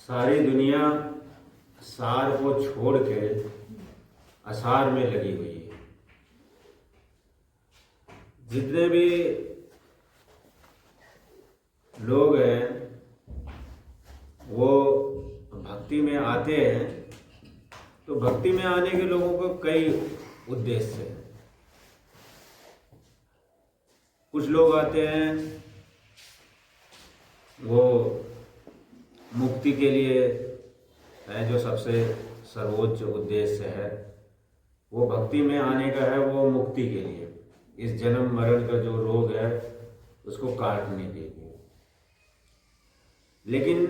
सारी दुनिया सार को छोड़ के असार में लगी हुई है। जितने भी लोग हैं वो भक्ति में आते हैं, तो भक्ति में आने के लोगों को कई उद्देश्य हैं। कुछ लोग आते हैं वो मुक्ति के लिए है, जो सबसे सर्वोच्च उद्देश्य है वो भक्ति में आने का है, वो मुक्ति के लिए, इस जन्म मरण का जो रोग है उसको काटने के लिए। लेकिन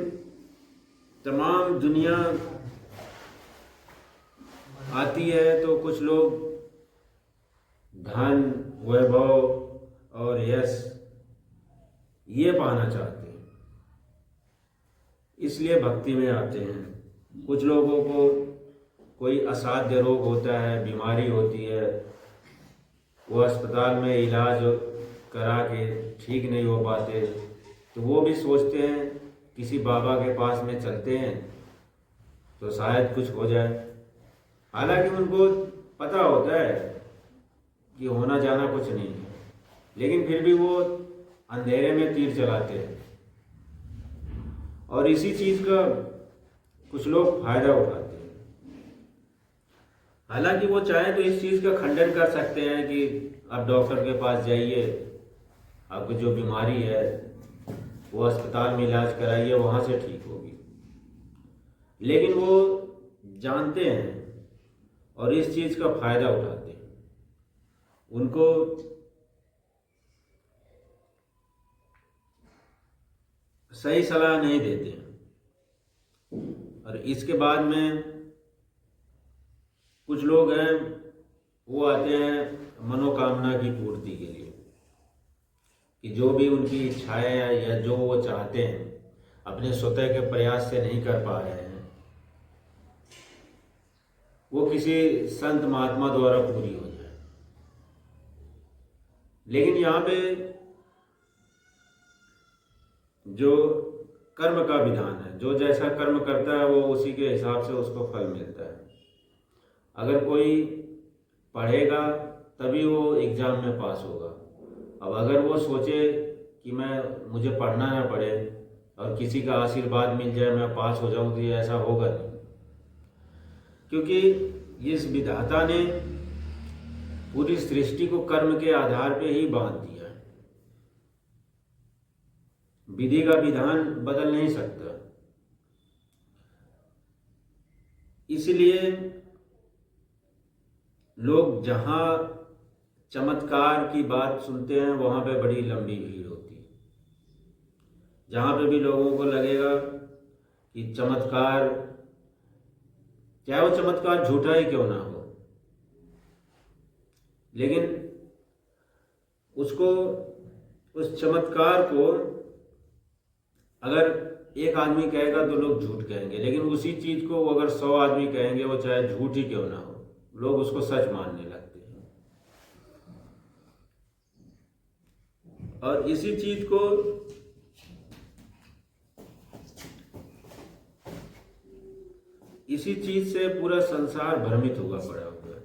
तमाम दुनिया आती है तो कुछ लोग धन, वैभव और यश ये पाना चाहते हैं, इसलिए भक्ति में आते हैं। कुछ लोगों को कोई असाध्य रोग होता है, बीमारी होती है, वो अस्पताल में इलाज करा के ठीक नहीं हो पाते, तो वो भी सोचते हैं किसी बाबा के पास में चलते हैं तो शायद कुछ हो जाए। हालांकि उनको पता होता है कि होना जाना कुछ नहीं है, लेकिन फिर भी वो अंधेरे में तीर चलाते हैं और इसी चीज़ का कुछ लोग फायदा उठाते हैं। हालांकि वो चाहे तो इस चीज़ का खंडन कर सकते हैं कि आप डॉक्टर के पास जाइए, आपको जो बीमारी है वो अस्पताल में इलाज कराइए, वहाँ से ठीक होगी। लेकिन वो जानते हैं और इस चीज़ का फायदा उठाते हैं। उनको सही सलाह नहीं देते हैं। और इसके बाद में कुछ लोग हैं वो आते हैं मनोकामना की पूर्ति के लिए, कि जो भी उनकी इच्छाएं हैं या जो वो चाहते हैं अपने स्वतः के प्रयास से नहीं कर पा रहे हैं, वो किसी संत महात्मा द्वारा पूरी हो जाए। लेकिन यहाँ पे जो कर्म का विधान है, जो जैसा कर्म करता है वो उसी के हिसाब से उसको फल मिलता है। अगर कोई पढ़ेगा तभी वो एग्ज़ाम में पास होगा। अब अगर वो सोचे कि मुझे पढ़ना ना पड़े और किसी का आशीर्वाद मिल जाए मैं पास हो जाऊं, तो ये ऐसा होगा नहीं, क्योंकि इस विधाता ने पूरी सृष्टि को कर्म के आधार पे ही बांध दिया है। विधि का विधान बदल नहीं सकता। इसलिए लोग जहाँ चमत्कार की बात सुनते हैं वहाँ पे बड़ी लंबी भीड़ होती है। जहाँ पे भी लोगों को लगेगा कि चमत्कार, चाहे वो चमत्कार झूठा ही क्यों ना हो, लेकिन उसको, उस चमत्कार को अगर एक आदमी कहेगा तो लोग झूठ कहेंगे, लेकिन उसी चीज़ को अगर 100 आदमी कहेंगे, वो चाहे झूठ ही क्यों ना हो, लोग उसको सच मानने लगते हैं। और इसी चीज़ को इसी चीज़ से पूरा संसार भ्रमित हुआ पड़ा हुआ है।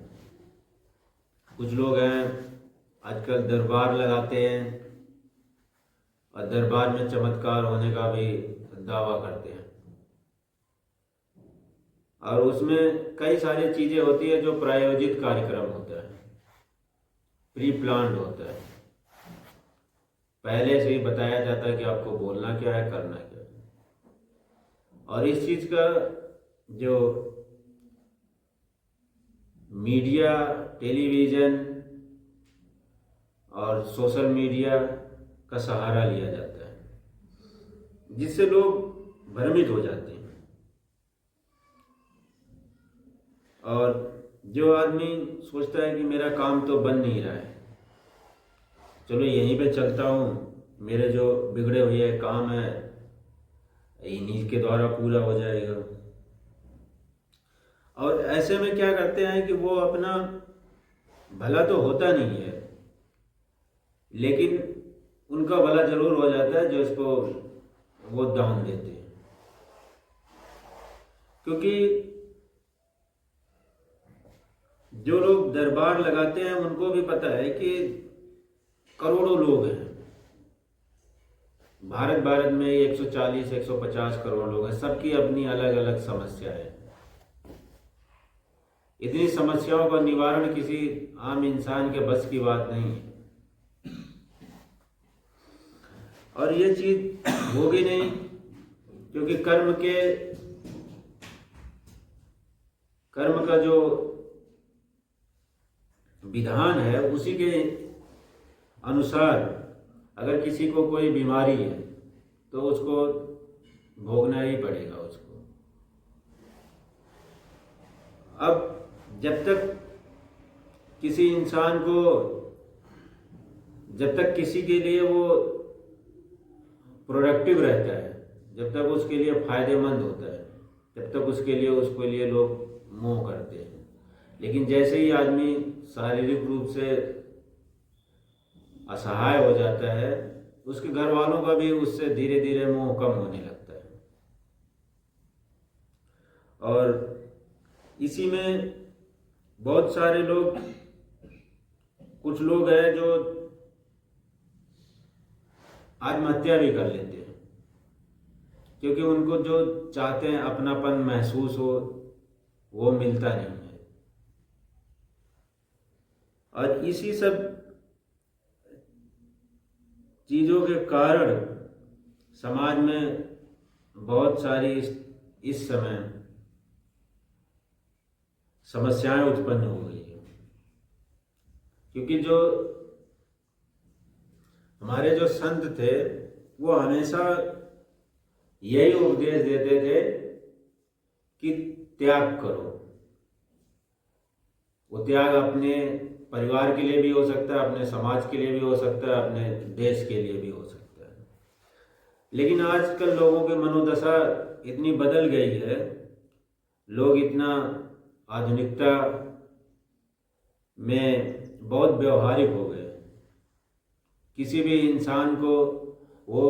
कुछ लोग हैं आजकल दरबार लगाते हैं और दरबार में चमत्कार होने का भी दावा करते हैं, और उसमें कई सारी चीज़ें होती है जो प्रायोजित कार्यक्रम होता है, प्री प्लान्ड होता है। पहले से ही बताया जाता है कि आपको बोलना क्या है, करना क्या है। और इस चीज़ का जो मीडिया, टेलीविज़न और सोशल मीडिया का सहारा लिया जाता है, जिससे लोग भ्रमित हो जाते हैं। और जो आदमी सोचता है कि मेरा काम तो बन नहीं रहा है, चलो यहीं पे चलता हूँ, मेरे जो बिगड़े हुए काम है इन्हीं के द्वारा पूरा हो जाएगा। और ऐसे में क्या करते हैं कि वो अपना भला तो होता नहीं है, लेकिन उनका भला जरूर हो जाता है जो इसको वो दान देते हैं। क्योंकि जो लोग दरबार लगाते हैं उनको भी पता है कि करोड़ों लोग हैं भारत में 140-150 करोड़ लोग हैं, सबकी अपनी अलग अलग समस्याएं हैं। इतनी समस्याओं का निवारण किसी आम इंसान के बस की बात नहीं है, और ये चीज होगी नहीं, क्योंकि कर्म का जो विधान है उसी के अनुसार अगर किसी को कोई बीमारी है तो उसको भोगना ही पड़ेगा उसको। अब जब तक किसी इंसान को, जब तक किसी के लिए वो प्रोडक्टिव रहता है, जब तक उसके लिए फायदेमंद होता है, तब तक उसके लिए लोग मोह करते हैं। लेकिन जैसे ही आदमी शारीरिक रूप से असहाय हो जाता है, उसके घर वालों का भी उससे धीरे धीरे मोह कम होने लगता है। और इसी में बहुत सारे लोग, कुछ लोग हैं जो आत्महत्या भी कर लेते हैं, क्योंकि उनको जो चाहते हैं अपनापन महसूस हो वो मिलता नहीं है। और इसी सब चीज़ों के कारण समाज में बहुत सारी इस समय समस्याएं उत्पन्न हो गई है। क्योंकि जो हमारे जो संत थे वो हमेशा यही उपदेश देते थे कि त्याग करो। वो त्याग अपने परिवार के लिए भी हो सकता है, अपने समाज के लिए भी हो सकता है, अपने देश के लिए भी हो सकता है। लेकिन आजकल लोगों की मनोदशा इतनी बदल गई है, लोग इतना आधुनिकता में बहुत व्यवहारिक हो गए। किसी भी इंसान को वो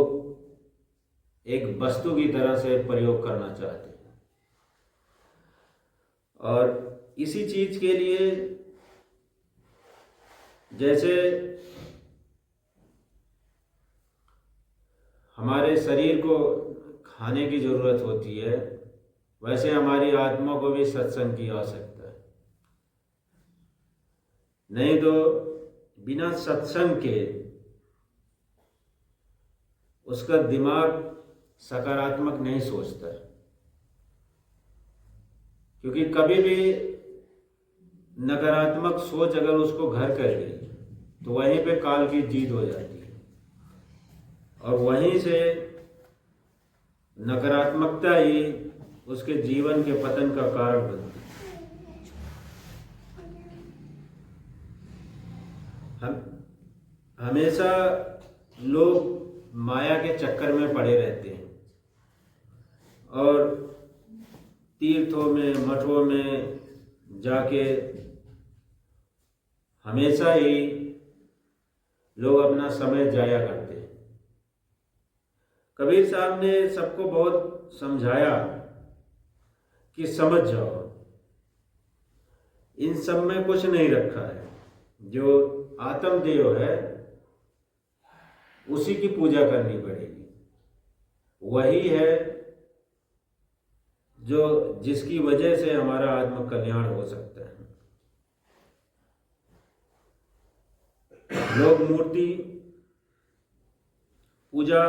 एक वस्तु की तरह से प्रयोग करना चाहते हैं, और इसी चीज के लिए जैसे हमारे शरीर को खाने की जरूरत होती है, वैसे हमारी आत्मा को भी सत्संग की आवश्यकता है। नहीं तो बिना सत्संग के उसका दिमाग सकारात्मक नहीं सोचता, क्योंकि कभी भी नकारात्मक सोच अगर उसको घर कर गई तो वहीं पे काल की जीत हो जाती है, और वहीं से नकारात्मकता ही उसके जीवन के पतन का कारण बनती है। हमेशा लोग माया के चक्कर में पड़े रहते हैं, और तीर्थों में, मठों में जाके हमेशा ही लोग अपना समय जाया करते हैं। कबीर साहब ने सबको बहुत समझाया कि समझ जाओ, इन सब में कुछ नहीं रखा है। जो आत्मदेव है उसी की पूजा करनी पड़ेगी, वही है जो जिसकी वजह से हमारा आत्म कल्याण हो सकता है। लोग मूर्ति पूजा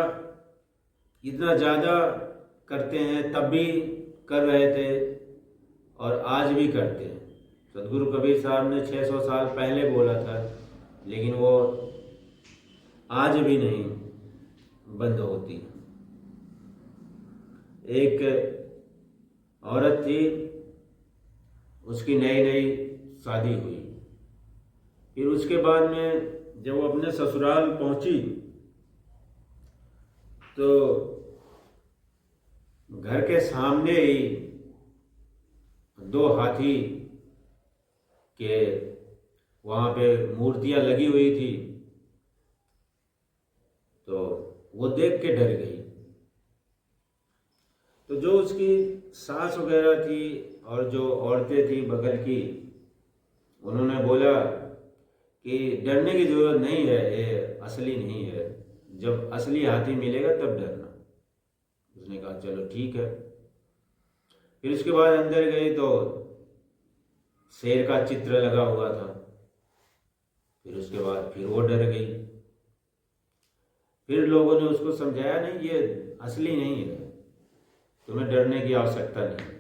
इतना ज़्यादा करते हैं, तब भी कर रहे थे और आज भी करते हैं। सदगुरु कबीर साहब ने 600 साल पहले बोला था, लेकिन वो आज भी नहीं बंद होती। एक औरत थी, उसकी नई नई शादी हुई, फिर उसके बाद में जब वो अपने ससुराल पहुंची तो घर के सामने ही 2 हाथी के वहाँ पे मूर्तियां लगी हुई थी, तो वो देख के डर गई। तो जो उसकी सास वगैरह थी और जो औरतें थी बगल की, उन्होंने बोला कि डरने की जरूरत नहीं है, ये असली नहीं है, जब असली हाथी मिलेगा तब डरना। उसने कहा चलो ठीक है। फिर उसके बाद अंदर गए तो शेर का चित्र लगा हुआ था। फिर उसके बाद फिर वो डर गई। फिर लोगों ने उसको समझाया नहीं, ये असली नहीं है, तुम्हें डरने की आवश्यकता नहीं।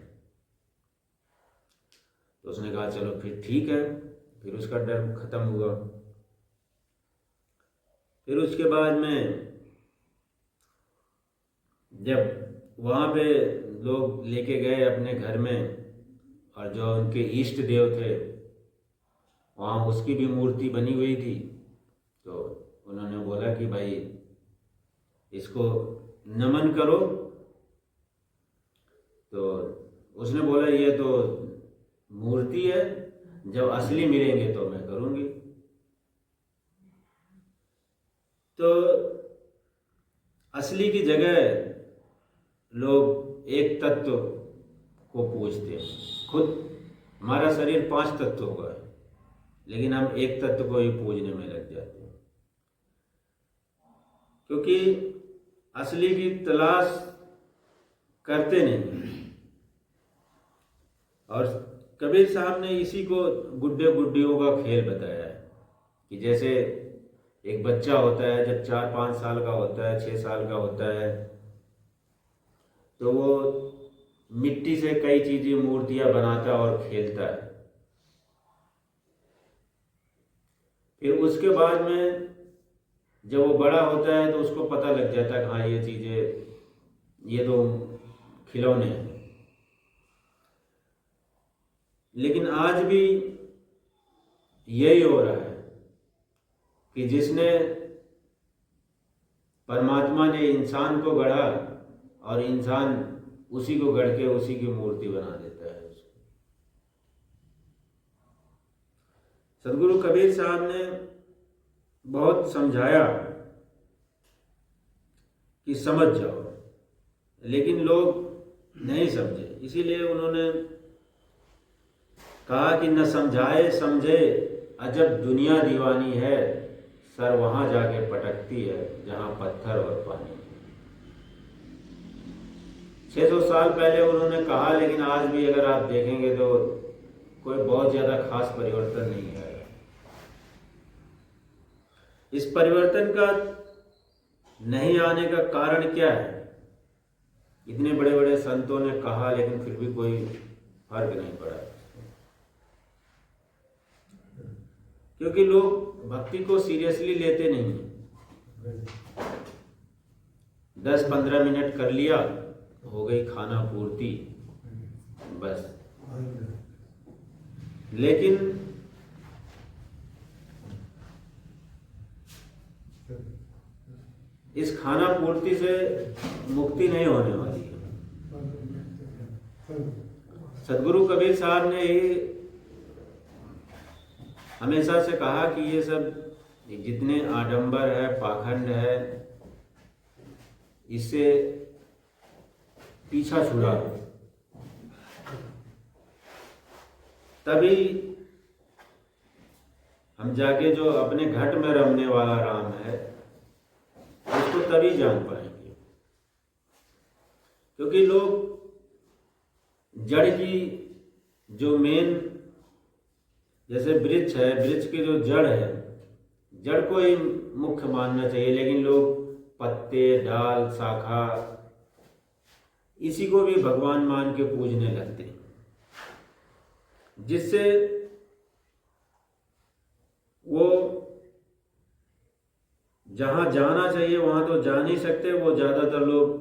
तो उसने कहा चलो फिर ठीक है। फिर उसका डर खत्म हुआ। फिर उसके बाद में जब वहाँ पे लोग लेके गए अपने घर में, और जो उनके इष्ट देव थे वहाँ उसकी भी मूर्ति बनी हुई थी, तो उन्होंने बोला कि भाई इसको नमन करो। तो उसने बोला ये तो मूर्ति है, जब असली मिलेंगे तो मैं करूँगी। तो असली की जगह लोग एक तत्व को पूजते हैं। खुद हमारा शरीर 5 तत्वों का है, लेकिन हम एक तत्व को ही पूजने में लग जाते हैं, क्योंकि असली की तलाश करते नहीं। और कबीर साहब ने इसी को गुड्डे गुड्डियों का खेल बताया है कि जैसे एक बच्चा होता है, जब 4-5 साल का होता है, 6 साल का होता है, तो वो मिट्टी से कई चीजें, मूर्तियां बनाता और खेलता है। फिर उसके बाद में जब वो बड़ा होता है तो उसको पता लग जाता है हाँ ये चीजें, ये तो खिलौने हैं। लेकिन आज भी यही हो रहा है कि जिसने, परमात्मा ने इंसान को गढ़ा और इंसान उसी को गढ़ के उसी की मूर्ति बना देता है उसको। सदगुरु कबीर साहब ने बहुत समझाया कि समझ जाओ, लेकिन लोग नहीं समझे। इसीलिए उन्होंने कहा कि न समझाए समझे अजब दुनिया दीवानी है, सर वहां जाके पटकती है जहां पत्थर और पानी। 600 साल पहले उन्होंने कहा, लेकिन आज भी अगर आप देखेंगे तो कोई बहुत ज्यादा खास परिवर्तन नहीं आया। इस परिवर्तन का नहीं आने का कारण क्या है? इतने बड़े बड़े संतों ने कहा, लेकिन फिर भी कोई फर्क नहीं पड़ा, क्योंकि लोग भक्ति को सीरियसली लेते नहीं। 10-15 मिनट कर लिया, हो गई खाना पूर्ति, बस। लेकिन इस खाना पूर्ति से मुक्ति नहीं होने वाली है। सदगुरु कबीर साहब ने हमेशा से कहा कि ये सब जितने आडंबर है, पाखंड है, इससे पीछा छुड़ा, तभी हम जाके जो अपने घट में रमने वाला राम है उसको तभी जान पाएंगे। क्योंकि लोग जड़ की जो मेन, जैसे वृक्ष है, वृक्ष की जो जड़ है, जड़ को ही मुख्य मानना चाहिए, लेकिन लोग पत्ते, डाल, शाखा, इसी को भी भगवान मान के पूजने लगते हैं, जिससे वो जहां जाना चाहिए वहां तो जा नहीं सकते। वो ज्यादातर लोग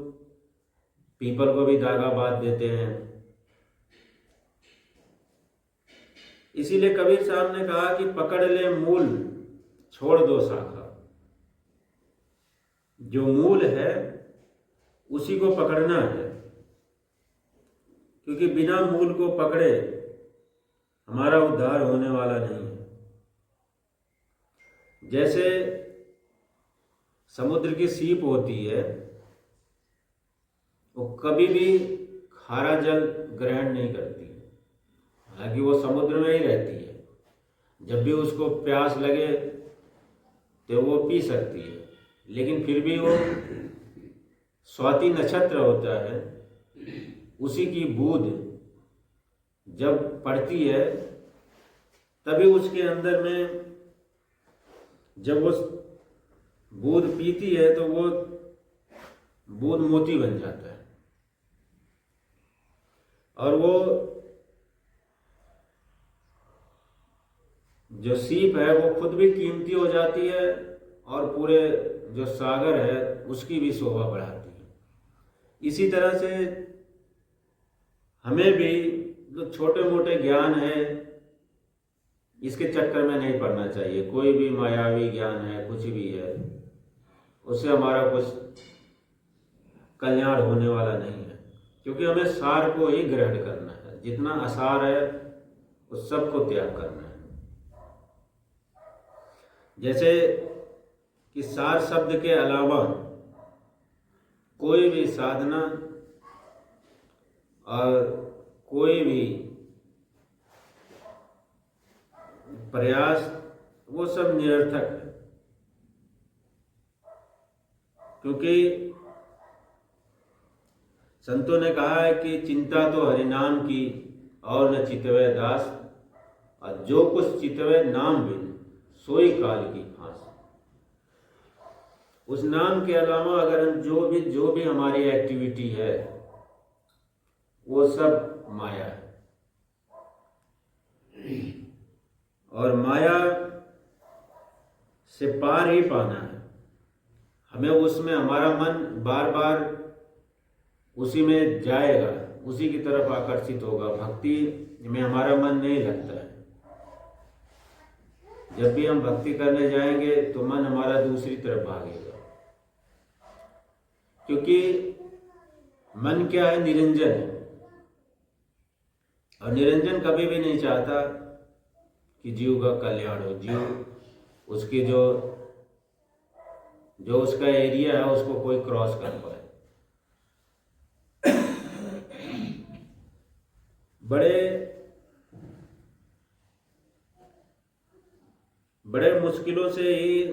पीपल को भी धागा बांध देते हैं। इसीलिए कबीर साहब ने कहा कि पकड़ ले मूल, छोड़ दो शाखा। जो मूल है उसी को पकड़ना है, क्योंकि बिना मूल को पकड़े हमारा उद्धार होने वाला नहीं है। जैसे समुद्र की सीप होती है, वो वो कभी भी खारा जल ग्रहण नहीं करती, हालांकि वो समुद्र में ही रहती है। जब भी उसको प्यास लगे तो वो पी सकती है, लेकिन फिर भी वो स्वाति नक्षत्र होता है, उसी की बूंद जब पड़ती है तभी उसके अंदर में जब वो बूंद पीती है तो वो बूंद मोती बन जाता है, और वो जो सीप है वो खुद भी कीमती हो जाती है और पूरे जो सागर है उसकी भी शोभा बढ़ाती है। इसी तरह से हमें भी जो छोटे मोटे ज्ञान है इसके चक्कर में नहीं पड़ना चाहिए। कोई भी मायावी ज्ञान है, कुछ भी है, उससे हमारा कुछ कल्याण होने वाला नहीं है, क्योंकि हमें सार को ही ग्रहण करना है। जितना असार है उस सब को त्याग करना है। जैसे कि सार शब्द के अलावा कोई भी साधना और कोई भी प्रयास वो सब निरर्थक है, क्योंकि संतों ने कहा है कि चिंता तो हरिनाम की और न चितवे दास, और जो कुछ चितवे नाम बिन सोई काल की फांस। उस नाम के अलावा अगर हम जो भी हमारी एक्टिविटी है वो सब माया है, और माया से पार ही पाना है। हमें उसमें हमारा मन बार बार उसी में जाएगा, उसी की तरफ आकर्षित होगा। भक्ति में हमारा मन नहीं लगता है। जब भी हम भक्ति करने जाएंगे तो मन हमारा दूसरी तरफ भागेगा, क्योंकि मन क्या है? निरंजन है, और निरंजन कभी भी नहीं चाहता कि जीव का कल्याण हो। जीव उसकी जो उसका एरिया है उसको कोई क्रॉस कर पाए। बड़े मुश्किलों से ही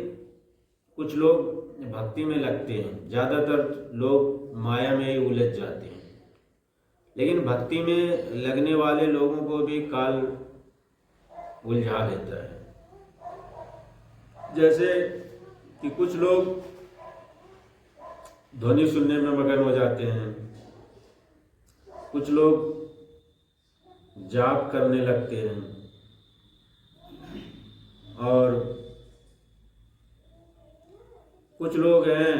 कुछ लोग भक्ति में लगते हैं। ज़्यादातर लोग माया में ही उलझ जाते हैं, लेकिन भक्ति में लगने वाले लोगों को भी काल उलझा देता है। जैसे कि कुछ लोग ध्वनि सुनने में मगन हो जाते हैं, कुछ लोग जाप करने लगते हैं, और कुछ लोग हैं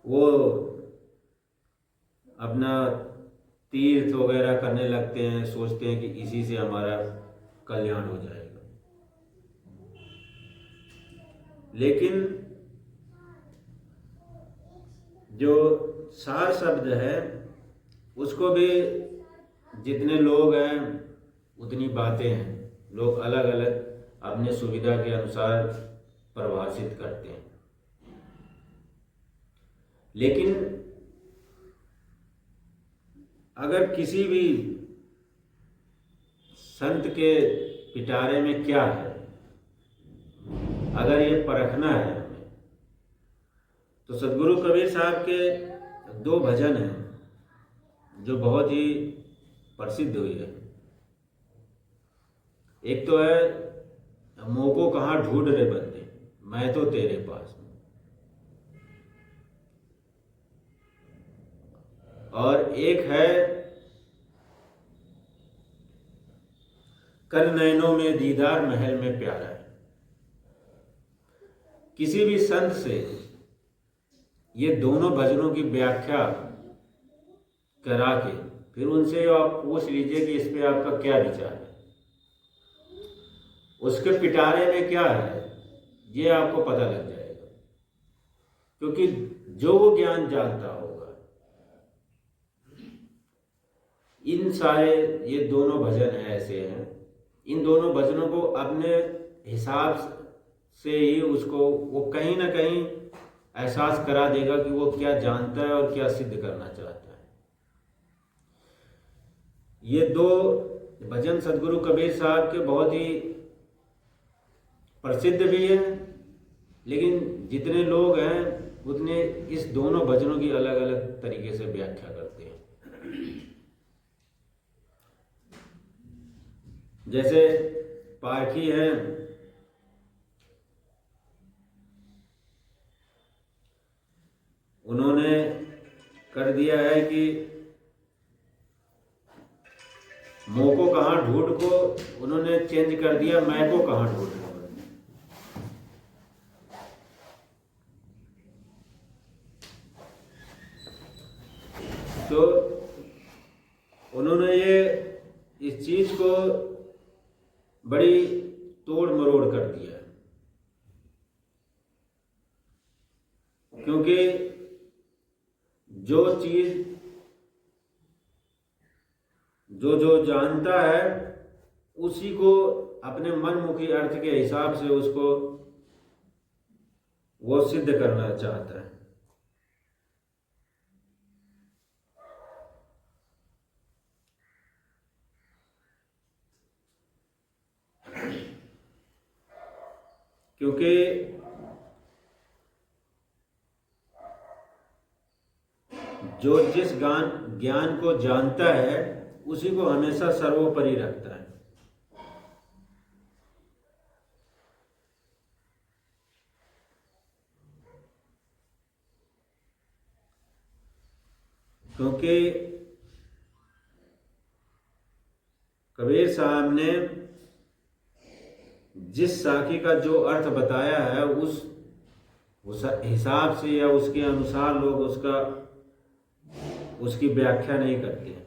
वो अपना तीर्थ वगैरह करने लगते हैं, सोचते हैं कि इसी से हमारा कल्याण हो जाएगा। लेकिन जो सार शब्द है उसको भी जितने लोग हैं उतनी बातें हैं। लोग अलग अलग अपने सुविधा के अनुसार परिभाषित करते हैं, लेकिन अगर किसी भी संत के पिटारे में क्या है, अगर ये परखना है हमें, तो सदगुरु कबीर साहब के 2 भजन हैं जो बहुत ही प्रसिद्ध हुई है। एक तो है मोको कहाँ ढूंढ रहे बंदे, मैं तो तेरे पास हूं, और एक है कर नैनों में दीदार महल में प्यारा है। किसी भी संत से ये दोनों भजनों की व्याख्या करा के फिर उनसे आप पूछ लीजिए कि इस पे आपका क्या विचार है, उसके पिटारे में क्या है, ये आपको पता लग जाएगा। क्योंकि जो वो ज्ञान जानता होगा, इन सारे ये दोनों भजन ऐसे हैं, इन दोनों भजनों को अपने हिसाब से ही उसको वो कहीं ना कहीं एहसास करा देगा कि वो क्या जानता है और क्या सिद्ध करना चाहता है। ये दो भजन सदगुरु कबीर साहब के बहुत ही प्रसिद्ध भी हैं, लेकिन जितने लोग हैं उतने इस दोनों भजनों की अलग अलग तरीके से व्याख्या करते हैं। जैसे पारखी हैं, उन्होंने कर दिया है कि मो को कहाँ ढूंढ को उन्होंने चेंज कर दिया मैं को कहाँ ढूंढ को। तो उन्होंने ये इस चीज को बड़ी तोड़ मरोड़ कर दिया, क्योंकि जो चीज जो जानता है उसी को अपने मनमुखी अर्थ के हिसाब से उसको वो सिद्ध करना चाहता है। क्योंकि जो जिस ज्ञान को जानता है उसी को हमेशा सर्वोपरि रखता है। क्योंकि कबीर साहब ने जिस साखी का जो अर्थ बताया है उस हिसाब से या उसके अनुसार लोग उसकी व्याख्या नहीं करते हैं,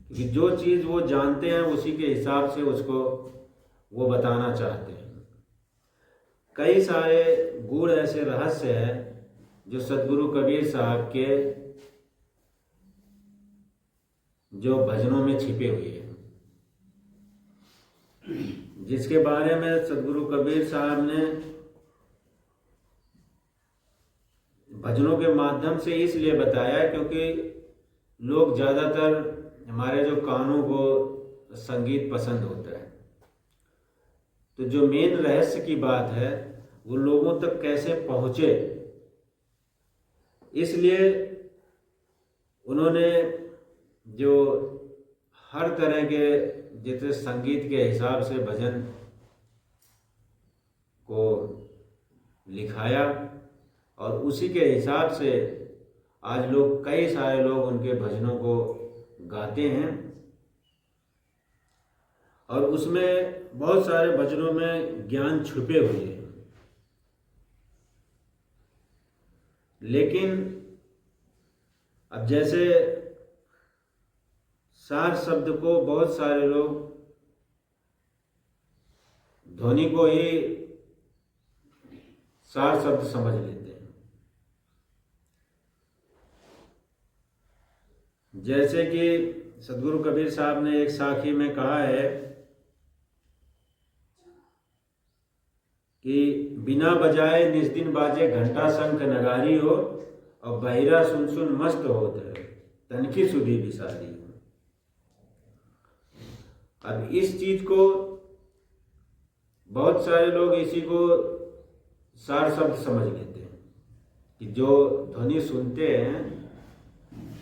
क्योंकि जो चीज़ वो जानते हैं उसी के हिसाब से उसको वो बताना चाहते हैं। कई सारे गूढ़ ऐसे रहस्य हैं जो सदगुरु कबीर साहब के जो भजनों में छिपे हुए हैं, जिसके बारे में सदगुरु कबीर साहब ने भजनों के माध्यम से इसलिए बताया क्योंकि लोग ज़्यादातर हमारे जो कानों को संगीत पसंद होता है, तो जो मेन रहस्य की बात है वो लोगों तक कैसे पहुँचे, इसलिए उन्होंने जो हर तरह के जैसे संगीत के हिसाब से भजन को लिखाया और उसी के हिसाब से आज लोग कई सारे लोग उनके भजनों को गाते हैं और उसमें बहुत सारे भजनों में ज्ञान छुपे हुए हैं। लेकिन अब जैसे सार शब्द को बहुत सारे लोग ध्वनि को ही सार शब्द समझ लेते हैं। जैसे कि सदगुरु कबीर साहब ने एक साखी में कहा है कि बिना बजाए निज दिन बाजे घंटा शंख नगारी हो और बहिरा सुन सुन मस्त होत है तनखी सुधी बिसारी हो। अब इस चीज को बहुत सारे लोग इसी को सार शब्द समझ लेते हैं कि जो ध्वनि सुनते हैं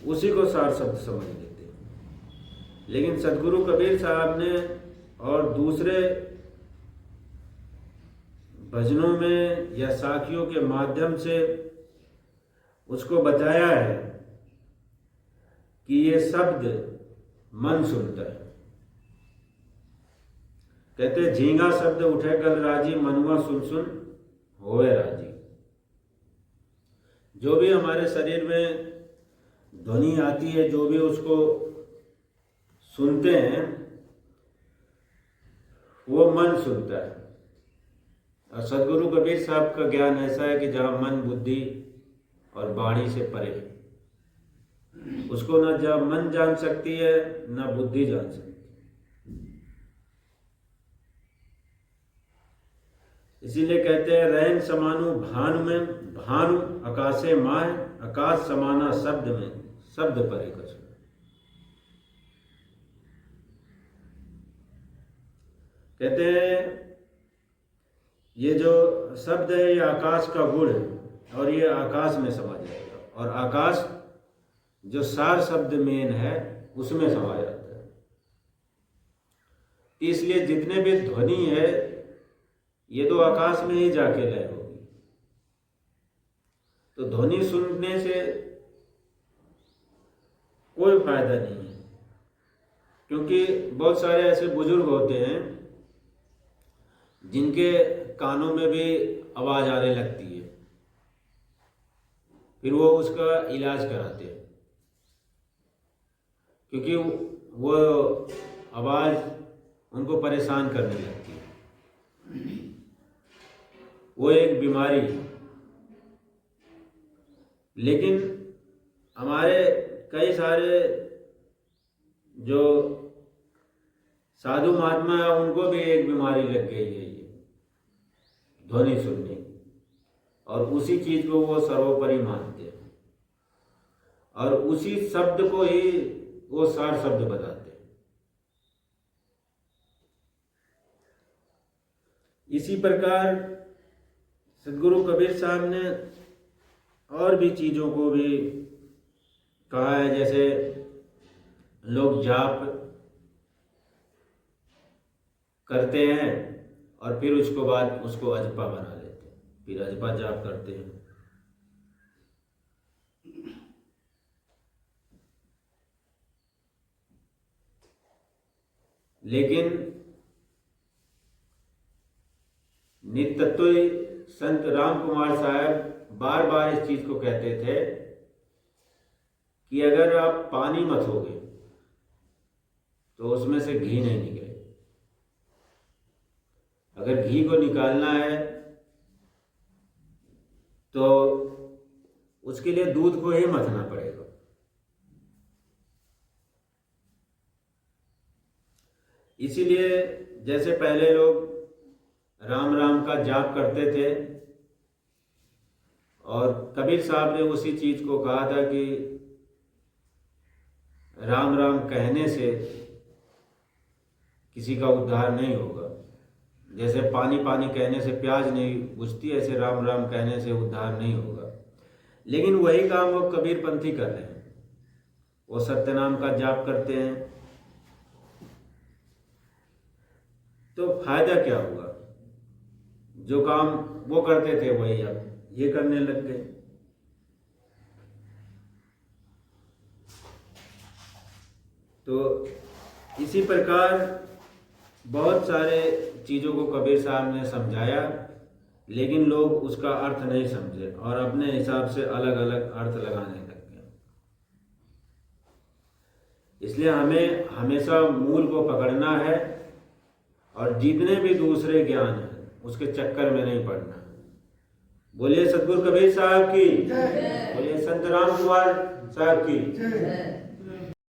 उसी को सार शब्द समझ लेते हैं। लेकिन सदगुरु कबीर साहब ने और दूसरे भजनों में या साखियों के माध्यम से उसको बताया है कि ये शब्द मन सुनता है। कहते झींगा शब्द उठे कल राजी मनुआ सुन सुन होवे राजी। जो भी हमारे शरीर में ध्वनि आती है, जो भी उसको सुनते हैं वो मन सुनता है। और सदगुरु कबीर साहब का ज्ञान ऐसा है कि जहाँ मन बुद्धि और वाणी से परे, उसको ना जब मन जान सकती है ना बुद्धि जान सकती है। इसीलिए कहते हैं रैन समानु भानु में, भानु आकाशे माह, आकाश समाना शब्द में, शब्द परे कछु। कहते हैं ये जो शब्द है ये आकाश का गुण है और ये आकाश में समा जाएगा, और आकाश जो सार शब्द मेन है उसमें समा जाता है। इसलिए जितने भी ध्वनि है ये तो आकाश में ही जाके लय होगी। तो ध्वनि सुनने से कोई फायदा नहीं है, क्योंकि बहुत सारे ऐसे बुजुर्ग होते हैं जिनके कानों में भी आवाज आने लगती है, फिर वो उसका इलाज कराते हैं, क्योंकि वो आवाज उनको परेशान करने लगती है। वो एक बीमारी है। लेकिन हमारे कई सारे जो साधु महात्मा है उनको भी एक बीमारी लग गई है, ये ध्वनि सुनने की, और उसी चीज को वो सर्वोपरि मानते हैं और उसी शब्द को ही वो सार शब्द बताते हैं। इसी प्रकार सदगुरु कबीर साहब ने और भी चीजों को भी कहा है, जैसे लोग जाप करते हैं और फिर उसको बाद उसको अजपा बना लेते हैं, फिर अजपा जाप करते हैं। लेकिन नित्यत्व संत राम कुमार साहब बार बार इस चीज को कहते थे कि अगर आप पानी मथोगे तो उसमें से घी नहीं निकलेगा। अगर घी को निकालना है तो उसके लिए दूध को ही मथना पड़ेगा। इसीलिए जैसे पहले लोग राम राम का जाप करते थे, और कबीर साहब ने उसी चीज को कहा था कि राम राम कहने से किसी का उद्धार नहीं होगा। जैसे पानी पानी कहने से प्यास नहीं बुझती, ऐसे राम राम कहने से उद्धार नहीं होगा। लेकिन वही काम वो कबीर पंथी कर रहे हैं, वो सत्यनाम का जाप करते हैं, तो फायदा क्या हुआ? जो काम वो करते थे वही अब ये करने लग गए। तो इसी प्रकार बहुत सारे चीजों को कबीर साहब ने समझाया, लेकिन लोग उसका अर्थ नहीं समझे और अपने हिसाब से अलग अलग अर्थ लगाने लग गए। इसलिए हमें हमेशा मूल को पकड़ना है और जितने भी दूसरे ज्ञान हैं उसके चक्कर में नहीं पड़ना। बोलिए सतगुरु कबीर साहब की, बोलिए संत राम कुमार साहब की।